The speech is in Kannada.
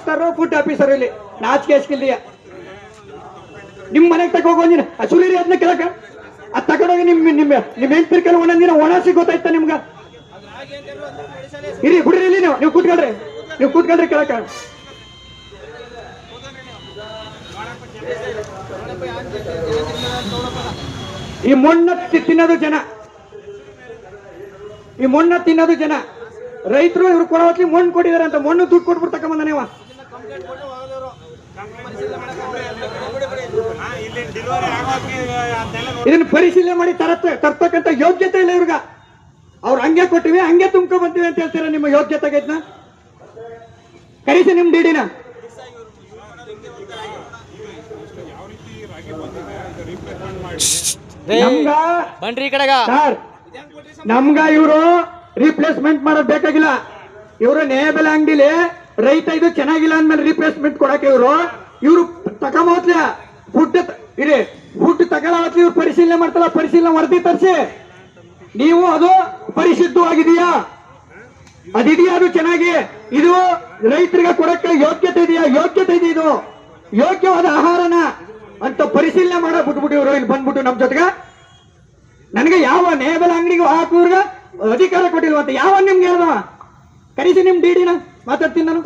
ಮಾಸ್ಟರು ಫುಡ್ ಆಫೀಸರ್ ಇಲ್ಲಿ ನಾಚಿಕೆ ಎಸ್ಕಿಲ್ದಿಯ ನಿಮ್ ಮನೆಗೆ ತಗೋಗಿನ ಸುಲೀರಿ ಅದನ್ನ ಕೇಳಕ ಅದ್ ತಗೊಂಡೋಗಿ ನಿಮ್ ಹೆಂಡ್ತಿರ್ಕಲ್ಲಿ ಒಂದೊಂದಿನ ಒಣ ಸಿಗೋತಾಯ್ತ ನಿಮ್ಗ ಇರಿ ಬಿಡ್ರಿ ಇಲ್ಲಿ ನೀವು ಕೂತ್ಕೊಳ್ರಿ ಕೇಳಕ ಈ ಮಣ್ಣು ತಿನ್ನೋದು ಜನ ರೈತರು ಇವ್ರು ಕೊಡೋತ್ಲಿ ಮಣ್ಣು ಕೊಟ್ಟಿದಾರೆ ಅಂತ ಮಣ್ಣು ದುಡ್ಡು ಕೊಟ್ಬಿಟ್ಟು ತಕೊಂಬಂದ ನೀವ ಇದನ್ನ ಪರಿಶೀಲನೆ ಮಾಡಿ ತರ್ತಕ್ಕಂಥ ಯೋಗ್ಯತೆ ಇಲ್ಲ ಇವ್ರಿಗ ಅವ್ರು ಹಂಗೆ ಕೊಟ್ಟಿವಿ ಹಂಗೆ ತುಂಬ್ಕೊ ಬಂತೀವಿ ಅಂತ ಹೇಳ್ತೀರಾ ನಿಮ್ಮ ಯೋಗ್ಯತೆಗೆ ಇದನ್ನ ಕರೀಸಿ ನಿಮ್ ಡಿಡಿನ ನಮ್ಗ ಇವರು ರಿಪ್ಲೇಸ್ಮೆಂಟ್ ಮಾಡೋದ್ ಬೇಕಾಗಿಲ್ಲ ಇವರು ನೇಬೆಲೆ ಅಂಗಡಿಲಿ ರೈತ ಇದು ಚೆನ್ನಾಗಿಲ್ಲ ಅಂದ್ಮೇಲೆ ರಿಪ್ಲೇಸ್ಮೆಂಟ್ ಕೊಡಕ್ಕೆ ಇವರು ತಕೊಂಬತ್ಲ ಫುಡ್ ಇರಿ ಫುಡ್ ತಗೊಳತ್ಲಿ ಇವ್ರು ಪರಿಶೀಲನೆ ಮಾಡ್ತಾರ ಪರಿಶೀಲನೆ ವರದಿ ತರಿಸಿ ನೀವು ಅದು ಪರಿಶುದ್ಧವಾಗಿದೆಯಾ ಅದಿದೆಯಾ ಅದು ಚೆನ್ನಾಗಿ ಇದು ರೈತರಿಗೆ ಕೊಡಕ್ಕೆ ಯೋಗ್ಯತೆ ಇದೆಯಾ ಇದು ಯೋಗ್ಯವಾದ ಆಹಾರನ ಅಂತ ಪರಿಶೀಲನೆ ಮಾಡೋ ಬಿಟ್ಬಿಟ್ಟು ಇವರು ಇಲ್ಲಿ ಬಂದ್ಬಿಟ್ಟು ನಮ್ ಜೊತೆಗೆ ನನಗೆ ಯಾವ ನೇಬೆಲೆ ಅಂಗಡಿಗೆ ಹಾಕುವ್ರಿಗೆ ಅಧಿಕಾರ ಕೊಟ್ಟಿಲ್ವಂತ ಯಾವ ನಿಮ್ಗೆ ಹೇಳ್ದವ ಕರೀಸಿ ನಿಮ್ ಡಿಡಿನ ಮಾತಾಡ್ತೀನಿ ನಾನು